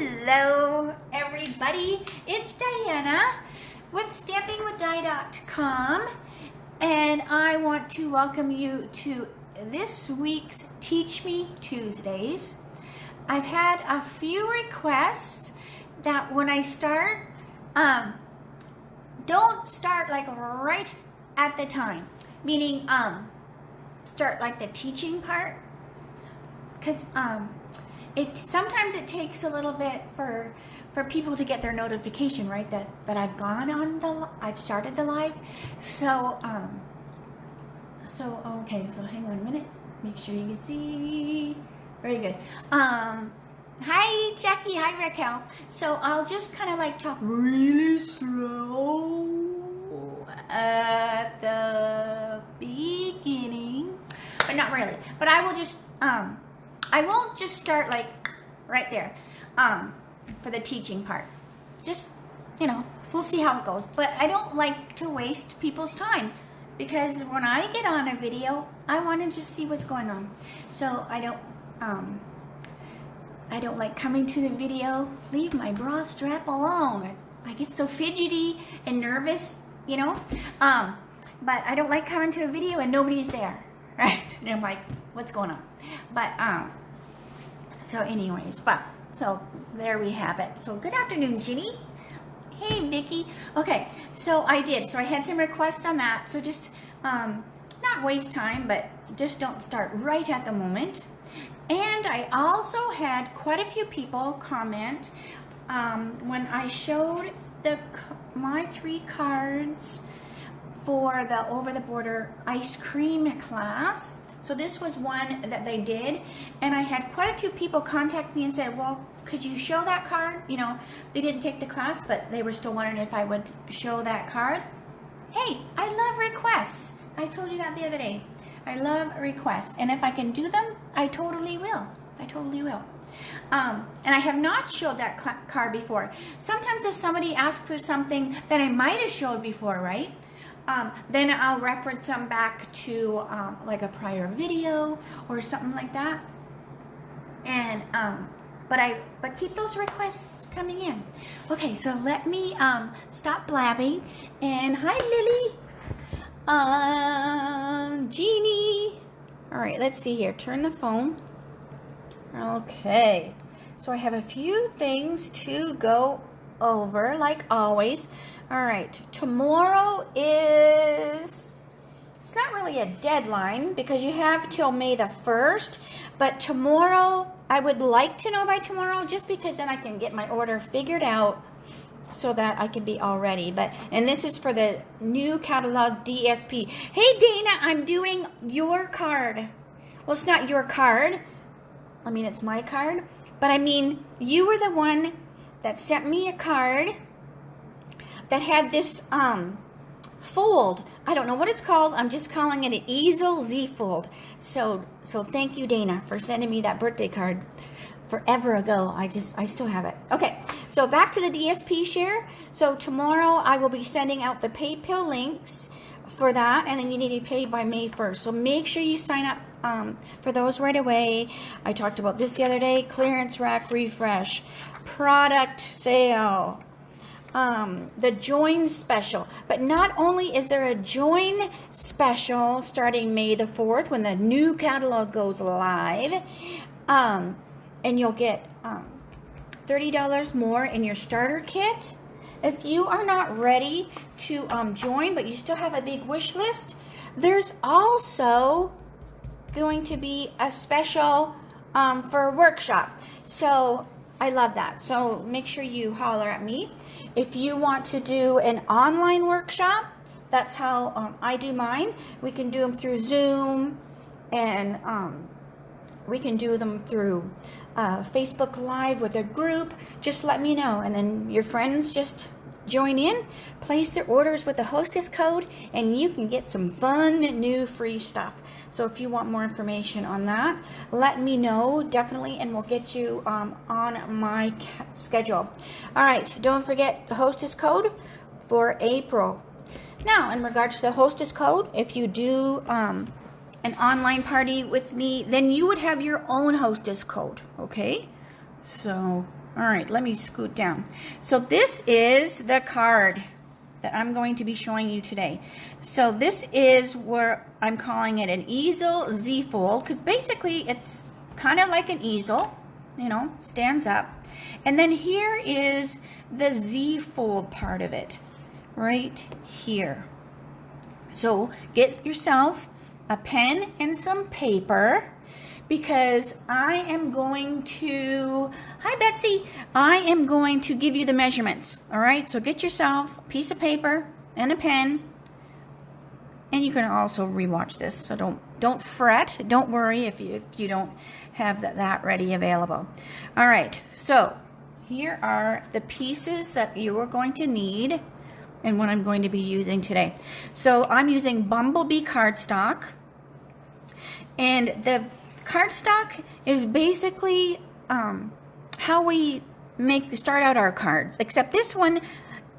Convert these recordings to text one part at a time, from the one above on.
Hello everybody, it's Diana with stampingwithdie.com, and I want to welcome you to this week's Teach Me Tuesdays. I've had a few requests that when I start, don't start like right at the time, meaning start like the teaching part, because sometimes it takes a little bit for people to get their notification, right, that I've gone on I've started the live. So okay, so hang on a minute, make sure you can see. Very good. Hi Jackie, hi Raquel. So I'll just kind of like talk really slow at the beginning, but not really. But I will just I won't just start like right there for the teaching part. Just, we'll see how it goes. But I don't like to waste people's time, because when I get on a video, I want to just see what's going on. So I don't like coming to the video. Leave my bra strap alone. I get so fidgety and nervous, but I don't like coming to a video and nobody's there, right? And I'm like, what's going on? But so anyways, so there we have it. So good afternoon, Ginny. Hey, Vicky. Okay, so I had some requests on that. So just not waste time, but just don't start right at the moment. And I also had quite a few people comment when I showed my 3 cards for the Over the Border ice cream class. So this was one that they did, and I had quite a few people contact me and say, well, could you show that card? They didn't take the class, but they were still wondering if I would show that card. Hey, I love requests. I told you that the other day. I love requests, and if I can do them, I totally will. I totally will. And I have not showed that card before. Sometimes if somebody asks for something that I might have showed before, right? Then I'll reference them back to like a prior video or something like that. And but keep those requests coming in. Okay, so let me stop blabbing. And hi, Lily. Jeannie. All right, let's see here. Turn the phone. Okay, so I have a few things to go over, like always. All right, tomorrow it's not really a deadline because you have till May the 1st, but tomorrow, I would like to know by tomorrow, just because then I can get my order figured out so that I can be all ready. And this is for the new catalog DSP. Hey Dana, I'm doing your card. Well, it's not your card. I mean, it's my card, but I mean, you were the one that sent me a card that had this fold. I don't know what it's called. I'm just calling it an Easel Z fold. So thank you, Dana, for sending me that birthday card forever ago. I still have it. Okay, so back to the DSP share. So tomorrow I will be sending out the PayPal links for that, and then you need to pay by May 1st. So make sure you sign up for those right away. I talked about this the other day. Clearance rack refresh, product sale, the join special. But not only is there a join special starting May the 4th when the new catalog goes live, and you'll get $30 more in your starter kit. If you are not ready to join, but you still have a big wish list, there's also going to be a special for a workshop. So I love that. So make sure you holler at me. If you want to do an online workshop, that's how I do mine. We can do them through Zoom, and we can do them through Facebook Live with a group. Just let me know, and then your friends just join in, place their orders with the hostess code, and you can get some fun new free stuff. So if you want more information on that, let me know definitely, and we'll get you on my schedule. All right, don't forget the hostess code for April. Now, in regards to the hostess code, if you do an online party with me, then you would have your own hostess code, okay? So All right, let me scoot down. So this is the card that I'm going to be showing you today. So this is where I'm calling it an easel Z-fold, because basically it's kind of like an easel, you know, stands up. And then here is the Z-fold part of it, right here. So get yourself a pen and some paper, because I am going to, hi Betsy, I am going to give you the measurements, all right? So get yourself a piece of paper and a pen, and you can also rewatch this, so don't fret, don't worry if you don't have that ready available. All right, so here are the pieces that you are going to need and what I'm going to be using today. So I'm using Bumblebee cardstock, and the cardstock is basically how we start out our cards, except this one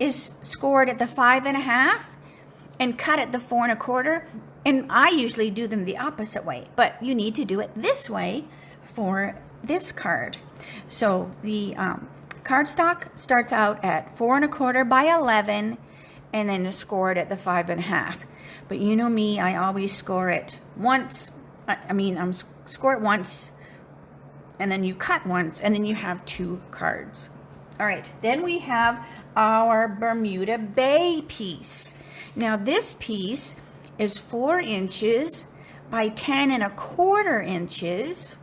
is scored at the 5.5 and cut at the 4 1/4, and I usually do them the opposite way, but you need to do it this way for this card. So the cardstock starts out at 4 1/4 by 11 and then is scored at the 5.5. But you know me, I always score it once. Score it once, and then you cut once, and then you have 2 cards. All right, then we have our Bermuda Bay piece. Now this piece is 4 inches by 10 1/4 inches,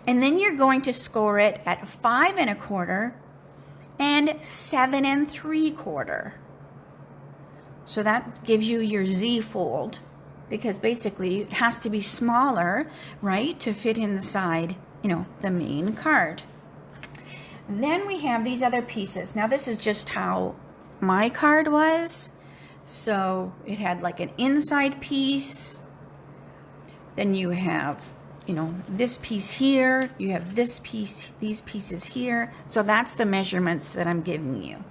and then you're going to score it at 5 1/4 and 7 3/4. So that gives you your Z-fold, because basically it has to be smaller, right, to fit in the side, you know, the main card. Then we have these other pieces. Now this is just how my card was. So it had like an inside piece. Then you have, you know, this piece here. You have this piece, these pieces here. So that's the measurements that I'm giving you.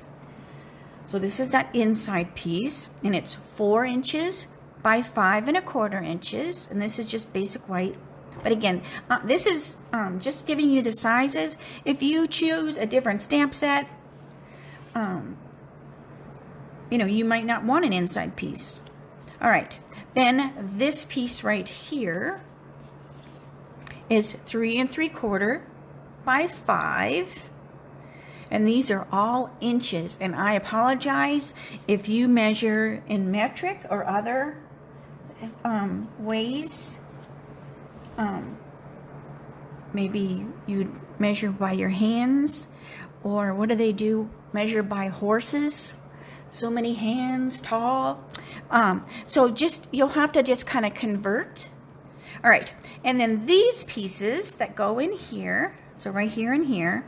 So this is that inside piece, and it's 4 inches by 5 1/4 inches, and this is just basic white. But again, this is just giving you the sizes. If you choose a different stamp set, you know, you might not want an inside piece. All right, then this piece right here is 3 3/4 by 5. And these are all inches, and I apologize if you measure in metric or other ways. Maybe you measure by your hands, or what do they do? Measure by horses. So many hands tall. So just, you'll have to just kind of convert. All right, and then these pieces that go in here, so right here and here,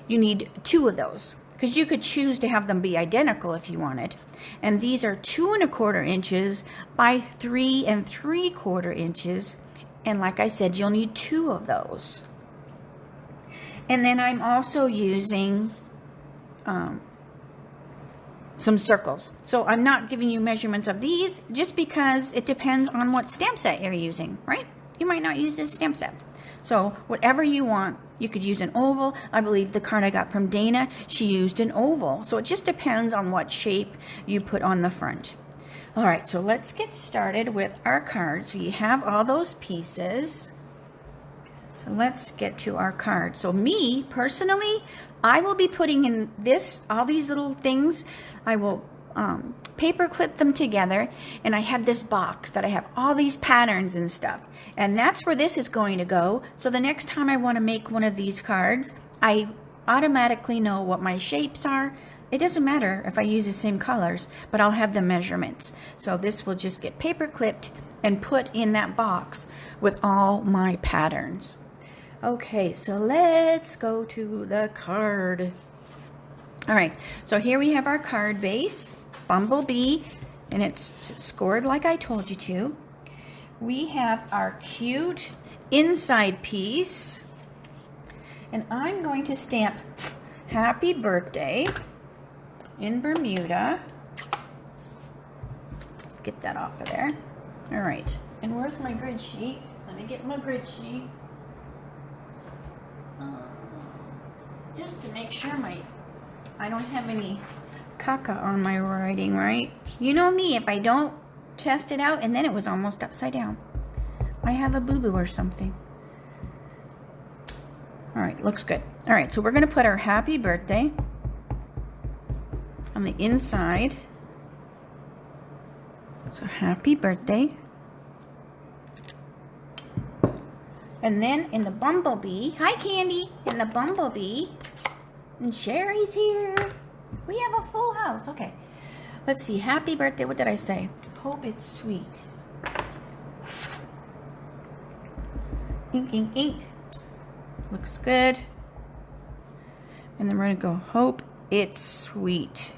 you need 2 of those, because you could choose to have them be identical if you wanted. And these are 2 1/4 inches by 3 3/4 inches. And like I said, you'll need 2 of those. And then I'm also using some circles. So I'm not giving you measurements of these, just because it depends on what stamp set you're using, right? You might not use this stamp set. So whatever you want, you could use an oval. I believe the card I got from Dana, she used an oval. So it just depends on what shape you put on the front. All right, so let's get started with our card. So you have all those pieces. So let's get to our card. So me, personally, I will be putting in this, all these little things. I will paper clip them together, and I have this box that I have all these patterns and stuff, and that's where this is going to go. So the next time I want to make one of these cards, I automatically know what my shapes are. It doesn't matter if I use the same colors, but I'll have the measurements. So this will just get paper clipped and put in that box with all my patterns. Okay, so let's go to the card. All right, so here we have our card base, Bumblebee, and it's scored like I told you to. We have our cute inside piece, and I'm going to stamp Happy Birthday in Bermuda. Get that off of there. All right, and where's my grid sheet? Let me get my grid sheet. just to make sure I don't have any caca on my writing, right? You know me, if I don't test it out, and then it was almost upside down. I have a boo-boo or something. All right, looks good. All right, so we're gonna put our happy birthday on the inside. So happy birthday. And then in the bumblebee, hi Candy, in the bumblebee, and Sherry's here. We have a full house. Okay, let's see, happy birthday, what did I say? Hope it's sweet. Ink, ink, ink. Looks good. And then we're gonna go, hope it's sweet.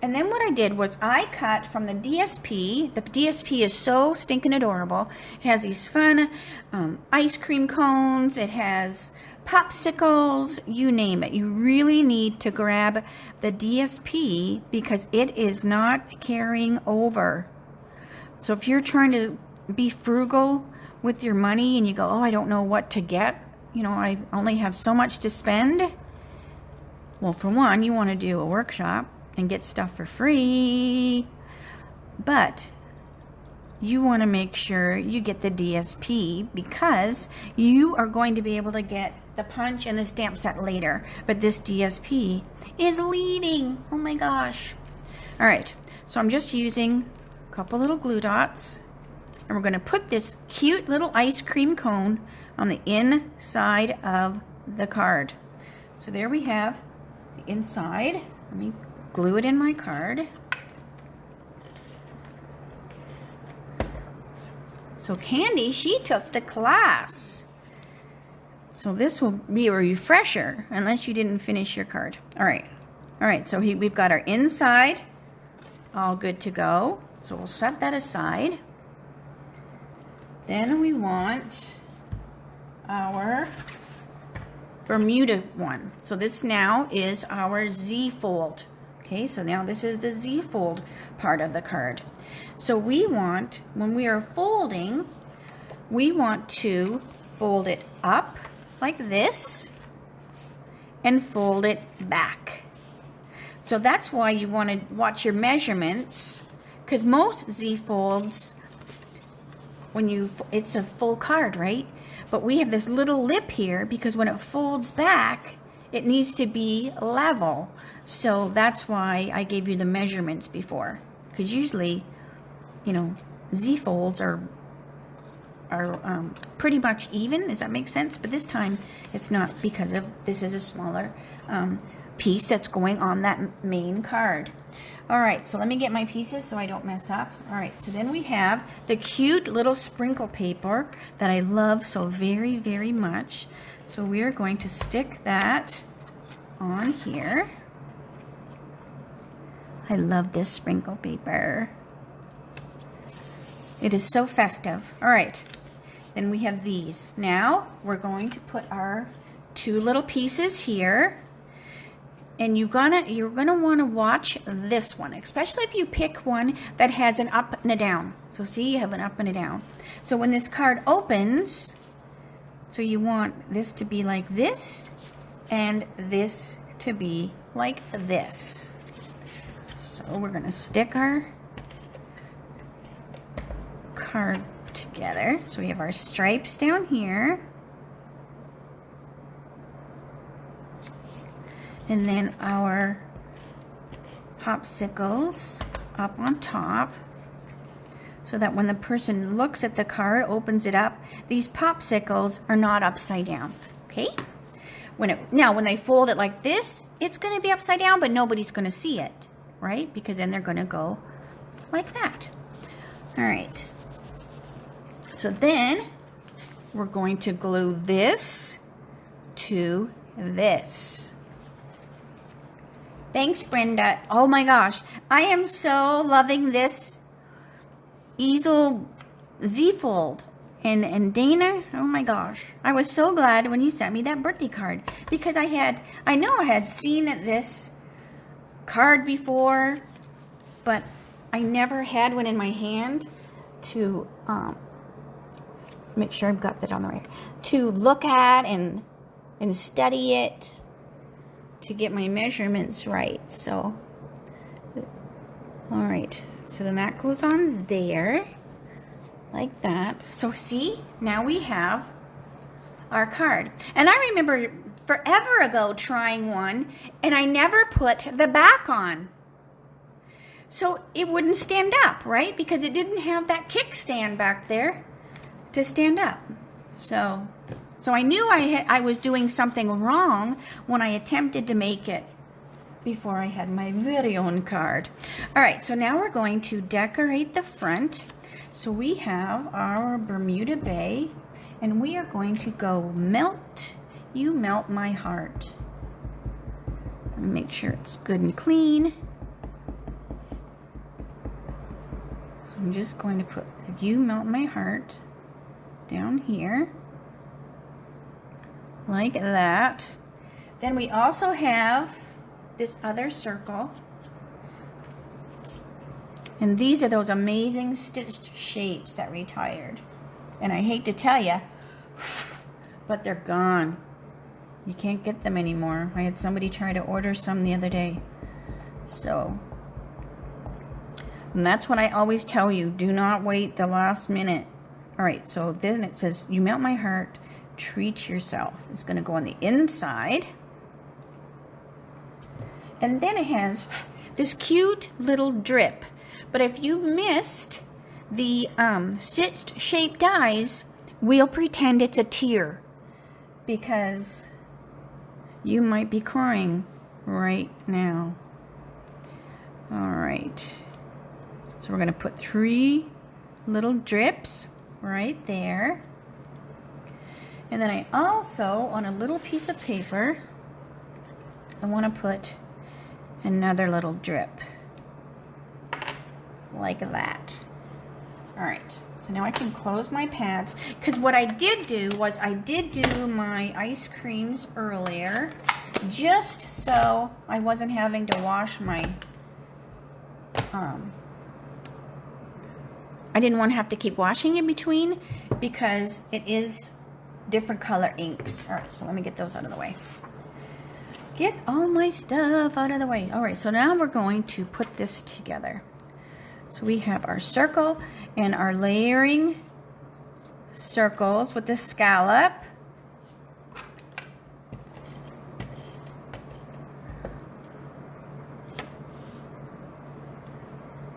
And then what I did was I cut from the DSP. The DSP is so stinking adorable. It has these fun ice cream cones. It has popsicles, you name it. You really need to grab the DSP because it is not carrying over. So if you're trying to be frugal with your money and you go, oh, I don't know what to get. You know, I only have so much to spend. Well, for one, you want to do a workshop and get stuff for free, but you want to make sure you get the DSP because you are going to be able to get the punch and the stamp set later, but this DSP is leading. Oh my gosh. All right, so I'm just using a couple little glue dots, and we're going to put this cute little ice cream cone on the inside of the card. So there we have the inside. Let me glue it in my card. So Candy, she took the class. So this will be a refresher unless you didn't finish your card. All right. All right, so we've got our inside all good to go. So we'll set that aside. Then we want our Bermuda one. So this now is our Z fold. Okay, so now this is the Z fold part of the card. So we want, when we are folding, we want to fold it up like this and fold it back. So that's why you want to watch your measurements, because most Z folds, it's a full card, right? But we have this little lip here because when it folds back, it needs to be level. So that's why I gave you the measurements before. Because usually, you know, Z folds are pretty much even. Does that make sense? But this time it's not, because of this is a smaller piece that's going on that main card. All right, so let me get my pieces so I don't mess up. All right, so then we have the cute little sprinkle paper that I love so very, very much. So we are going to stick that on here. I love this sprinkle paper. It is so festive. All right, then we have these. Now we're going to put our two little pieces here. And you're gonna want to watch this one, especially if you pick one that has an up and a down. So see, you have an up and a down. So when this card opens, so you want this to be like this, and this to be like this. So we're gonna stick our card together. So we have our stripes down here. And then our popsicles up on top, so that when the person looks at the card, opens it up, these popsicles are not upside down, okay? Now, when they fold it like this, it's going to be upside down, but nobody's going to see it, right? Because then they're going to go like that. All right. So then we're going to glue this to this. Thanks, Brenda. Oh my gosh. I am so loving this Easel Z fold. And Dana, oh my gosh. I was so glad when you sent me that birthday card, because I know I had seen this card before, but I never had one in my hand to make sure I've got that on the right, to look at and study it to get my measurements right. So, all right. So then that goes on there like that. So see, now we have our card. And I remember forever ago trying one, and I never put the back on. So it wouldn't stand up, right? Because it didn't have that kickstand back there to stand up. So I knew I was doing something wrong when I attempted to make it before I had my very own card. All right, so now we're going to decorate the front. So we have our Bermuda Bay, and we are going to go Melt, You Melt My Heart. Make sure it's good and clean. So I'm just going to put You Melt My Heart down here, like that. Then we also have this other circle, and these are those amazing stitched shapes that retired, and I hate to tell you, but they're gone. You can't get them anymore. I had somebody try to order some the other day. So, and that's what I always tell you, do not wait the last minute. All right, so then it says, You Melt My Heart, Treat Yourself. It's going to go on the inside. And then it has this cute little drip. But if you missed the stitched shape dies, we'll pretend it's a tear, because you might be crying right now. All right. So we're going to put 3 little drips right there. And then I also, on a little piece of paper, I want to put another little drip like that. All right, so now I can close my pads, because what I did do was I did do my ice creams earlier just so I wasn't having to wash my I didn't want to have to keep washing in between, because it is different color inks. All right, so let me get those out of the way. Get all my stuff out of the way. All right, so now we're going to put this together. So we have our circle and our layering circles with the scallop.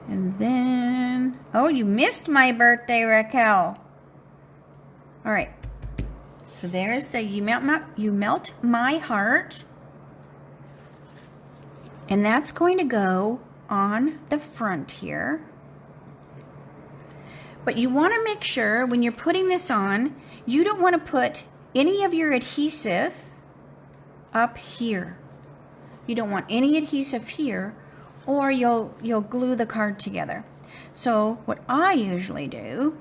And then, oh, you missed my birthday, Raquel. All right, so there's the You Melt My Heart. And that's going to go on the front here. But you want to make sure when you're putting this on, you don't want to put any of your adhesive up here. You don't want any adhesive here, or you'll glue the card together. So what I usually do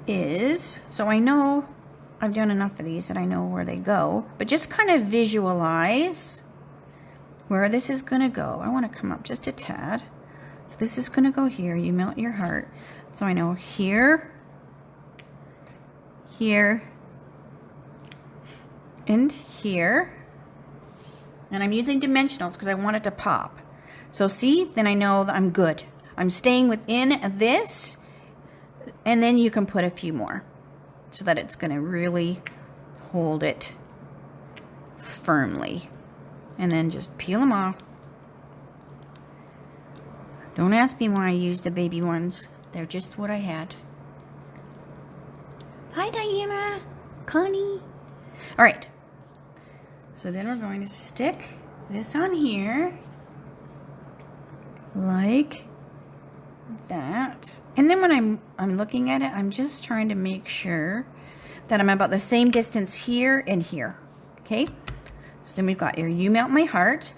is, so I know I've done enough of these that I know where they go, but just kind of visualize where this is going to go. I want to come up just a tad. So this is going to go here. You melt your heart. So I know here, here, and here. And I'm using dimensionals because I want it to pop. So see, then I know that I'm good. I'm staying within this, and then you can put a few more so that it's going to really hold it firmly. And then just peel them off. Don't ask me why I used the baby ones. They're just what I had. Hi, Diana. Connie. All right. So then we're going to stick this on here like that. And then when I'm looking at it, I'm just trying to make sure that I'm about the same distance here and here. Okay? So then we've got here, You Melt My Heart.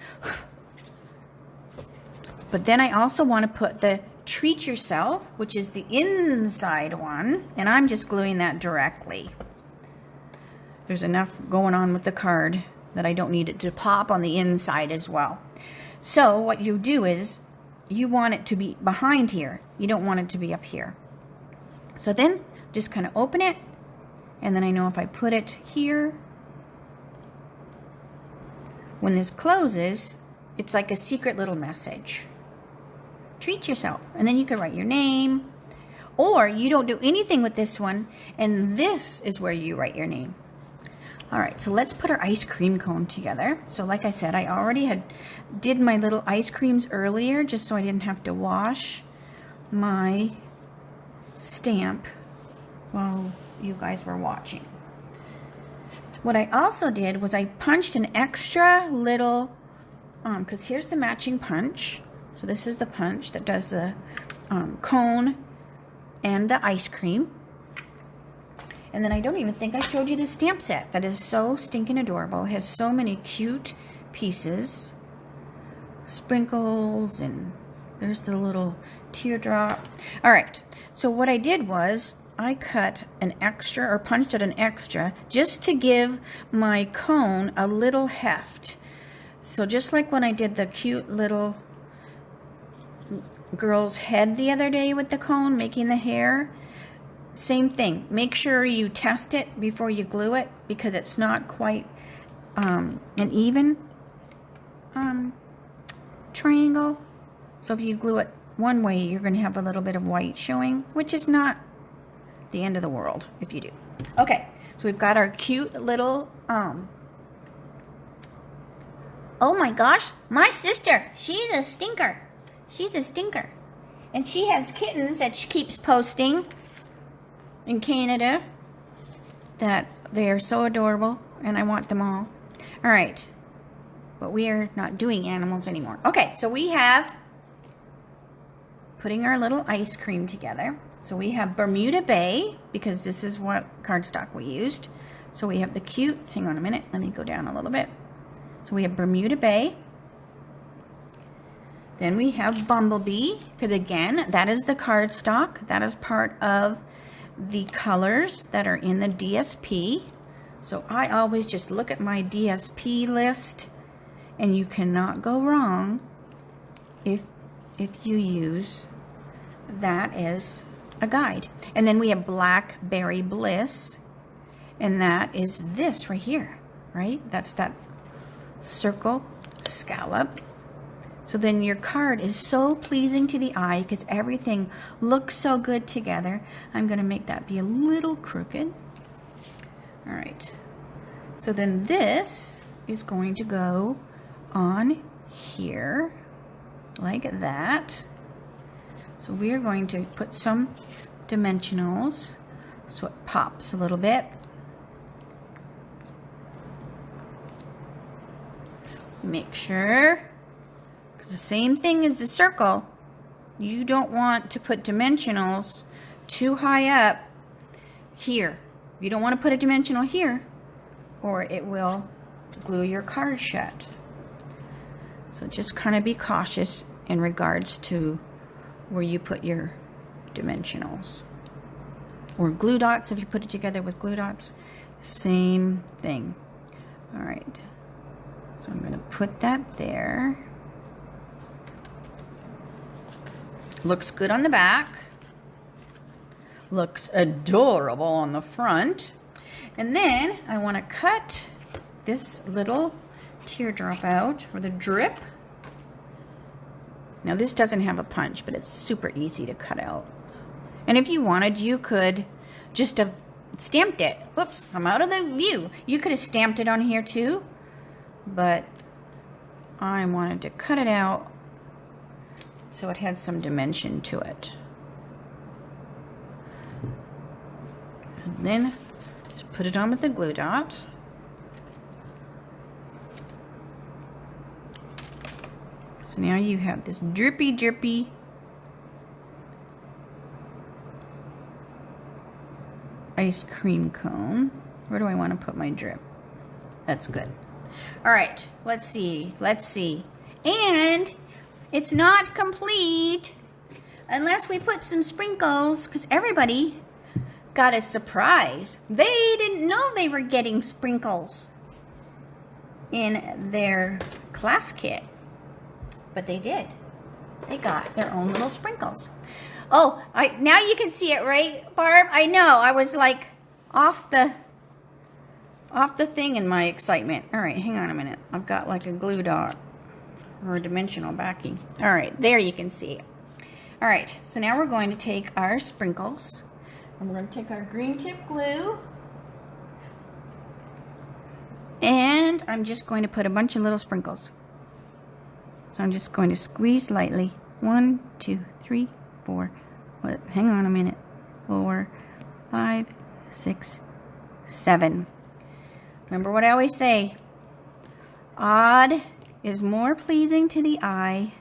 But then I also want to put the Treat Yourself, which is the inside one, and I'm just gluing that directly. There's enough going on with the card that I don't need it to pop on the inside as well. So what you do is you want it to be behind here. You don't want it to be up here. So then just kind of open it And then I know if I put it here, when this closes, it's like a secret little message. Treat yourself. And then you can write your name. Or you don't do anything with this one, and this is where you write your name. All right, so let's put our ice cream cone together. So like I said, I already did my little ice creams earlier, just so I didn't have to wash my stamp while you guys were watching. What I also did was I punched an extra little, because here's the matching punch. So this is the punch that does the cone and the ice cream. And then I don't even think I showed you the stamp set. That is so stinking adorable. It has so many cute pieces. Sprinkles, and there's the little teardrop. All right, so what I did was I cut an extra, or punched out an extra, just to give my cone a little heft. So just like when I did the cute little girl's head the other day with the cone, making the hair, same thing. Make sure you test it before you glue it, because it's not quite an even triangle. So if you glue it one way, you're going to have a little bit of white showing, which is not the end of the world if you do. Okay, so we've got our cute little oh my gosh, my sister, she's a stinker. She's a stinker. And she has kittens that she keeps posting in Canada that they are so adorable, and I want them all. All right, but we are not doing animals anymore. Okay, so we have putting our little ice cream together. So we have Bermuda Bay, because this is what cardstock we used. So we have the cute, hang on a minute, let me go down a little bit. So we have Bermuda Bay. Then we have Bumblebee, because again, that is the cardstock. That is part of the colors that are in the DSP. So I always just look at my DSP list, and you cannot go wrong if you use that as a guide. And then we have Blackberry Bliss, and that is this right here, right? That's that circle scallop. So then your card is so pleasing to the eye because everything looks so good together. I'm going to make that be a little crooked. All right. So then this is going to go on here like that. So we are going to put some dimensionals so it pops a little bit. Make sure, because the same thing as the circle, you don't want to put dimensionals too high up here. You don't want to put a dimensional here, or it will glue your card shut. So just kind of be cautious in regards to where you put your dimensionals. Or glue dots, if you put it together with glue dots, same thing. All right. So I'm going to put that there. Looks good on the back. Looks adorable on the front. And then I want to cut this little teardrop out, or the drip. Now this doesn't have a punch, but it's super easy to cut out. And if you wanted, you could just have stamped it. Whoops, I'm out of the view. You could have stamped it on here too, but I wanted to cut it out so it had some dimension to it. And then just put it on with the glue dot. So now you have this drippy, drippy ice cream cone. Where do I want to put my drip? That's good. All right, let's see. Let's see. And it's not complete unless we put some sprinkles, because everybody got a surprise. They didn't know they were getting sprinkles in their class kit, but they did. They got their own little sprinkles. Oh, now you can see it, right, Barb? I know. I was like, off the thing in my excitement. All right, hang on a minute. I've got like a glue dot or a dimensional backing. All right, there you can see it. All right, so now we're going to take our sprinkles and we're going to take our green tip glue, and I'm just going to put a bunch of little sprinkles. So I'm just going to squeeze lightly. 1, 2, 3, 4. What? Hang on a minute. 4, 5, 6, 7. Remember what I always say. Odd is more pleasing to the eye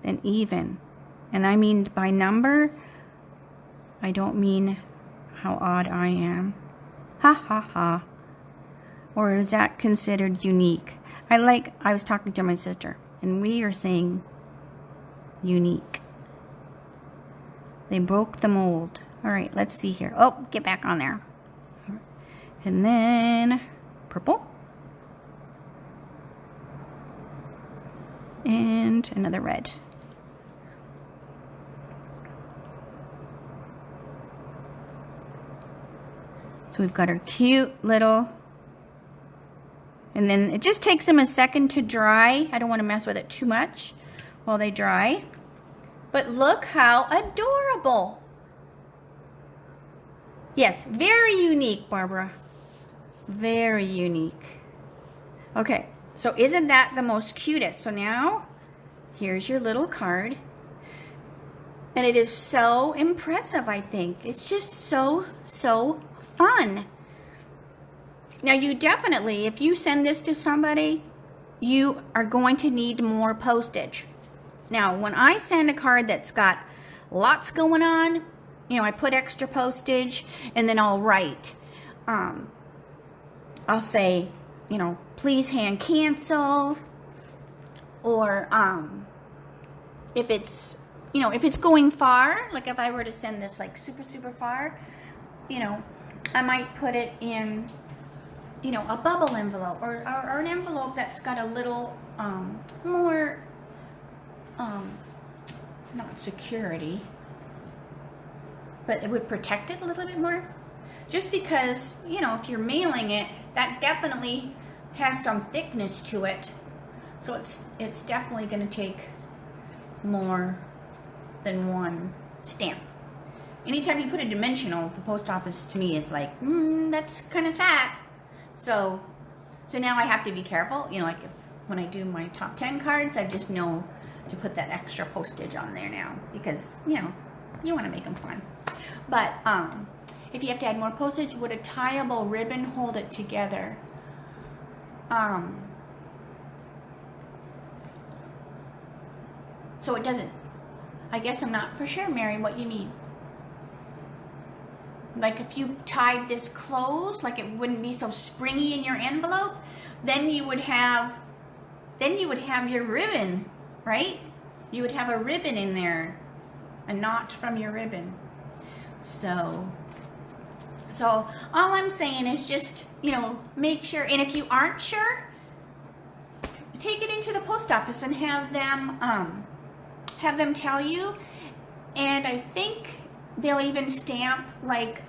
than even. And I mean by number, I don't mean how odd I am. Ha ha ha. Or is that considered unique? I was talking to my sister, and we are saying unique. They broke the mold. All right, let's see here. Oh, get back on there. And then purple. And another red. So we've got our cute little, and then it just takes them a second to dry. I don't want to mess with it too much while they dry. But look how adorable. Yes, very unique, Barbara. Very unique. Okay, so isn't that the most cutest? So now, here's your little card. And it is so impressive, I think. It's just so fun. Now you definitely, if you send this to somebody, you are going to need more postage. Now, when I send a card that's got lots going on, you know, I put extra postage, and then I'll write, I'll say, you know, please hand cancel, or if it's, you know, if it's going far, like if I were to send this like super far, you know, I might put it in, you know, a bubble envelope, or an envelope that's got a little more, not security, but it would protect it a little bit more. Just because, you know, if you're mailing it, that definitely has some thickness to it. So it's definitely going to take more than one stamp. Anytime you put a dimensional, the post office to me is like, that's kind of fat. So now I have to be careful. You know, like when I do my top 10 cards, I just know to put that extra postage on there now, because, you know, you want to make them fun. But if you have to add more postage, would a tieable ribbon hold it together? So it doesn't. I guess I'm not for sure, Mary, what you mean. Like if you tied this closed, like it wouldn't be so springy in your envelope, then you would have your ribbon, right? You would have a ribbon in there, a knot from your ribbon. So all I'm saying is just, you know, make sure, and if you aren't sure, take it into the post office and have them tell you. And I think they'll even stamp, like,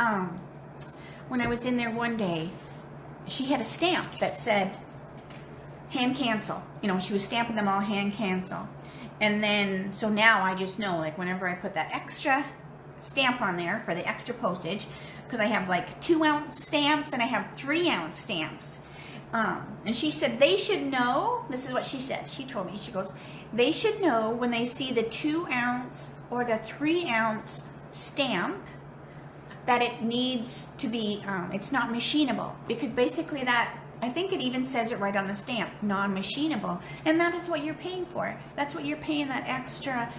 when I was in there one day, she had a stamp that said hand cancel. You know, she was stamping them all hand cancel. And then, so now I just know, like, whenever I put that extra stamp on there for the extra postage, because I have like 2-ounce stamps and I have 3-ounce stamps. And she said they should know, this is what she said, she told me, she goes, they should know when they see the 2-ounce or the 3-ounce stamp that it needs to be, it's not machinable, because basically that, I think it even says it right on the stamp, non-machinable, and that is what you're paying for. That's what you're paying that extra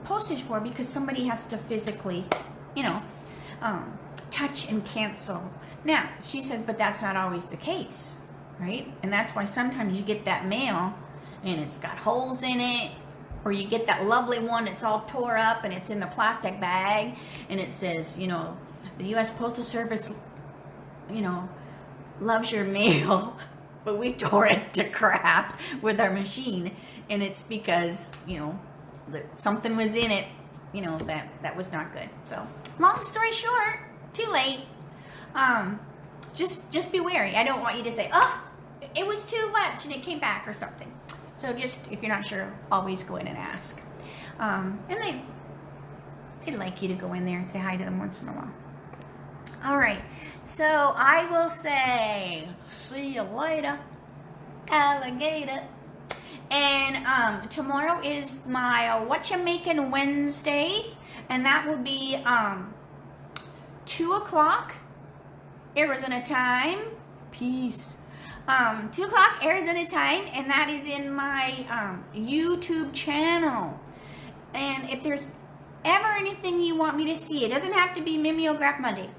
postage for, because somebody has to physically, you know, touch and cancel. Now, she said, but that's not always the case, right? And that's why sometimes you get that mail and it's got holes in it, or you get that lovely one that's all tore up and it's in the plastic bag and it says, you know, the U.S. Postal Service, you know, loves your mail, but we tore it to crap with our machine, and it's because, you know, something was in it, you know, that was not good. So long story short, too late. just be wary. I don't want you to say, oh, it was too much and it came back or something. So just, if you're not sure, always go in and ask. And they'd like you to go in there and say hi to them once in a while. All right, so I will say, see you later, alligator. And tomorrow is my What You Making Wednesdays, and that will be 2 o'clock Arizona time. Peace. 2 o'clock Arizona time, and that is in my YouTube channel. And if there's ever anything you want me to see, it doesn't have to be Mimeograph Monday.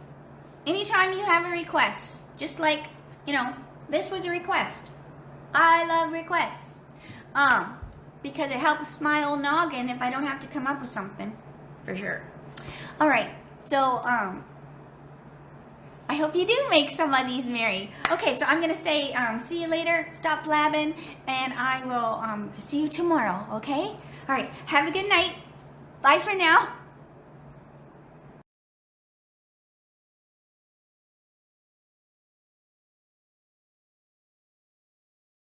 Anytime you have a request, just like, you know, this was a request. I love requests. Because it helps my old noggin if I don't have to come up with something, for sure. All right, so, I hope you do make some of these, Mary. Okay, so I'm going to say, see you later, stop blabbing, and I will see you tomorrow, okay? All right, have a good night. Bye for now.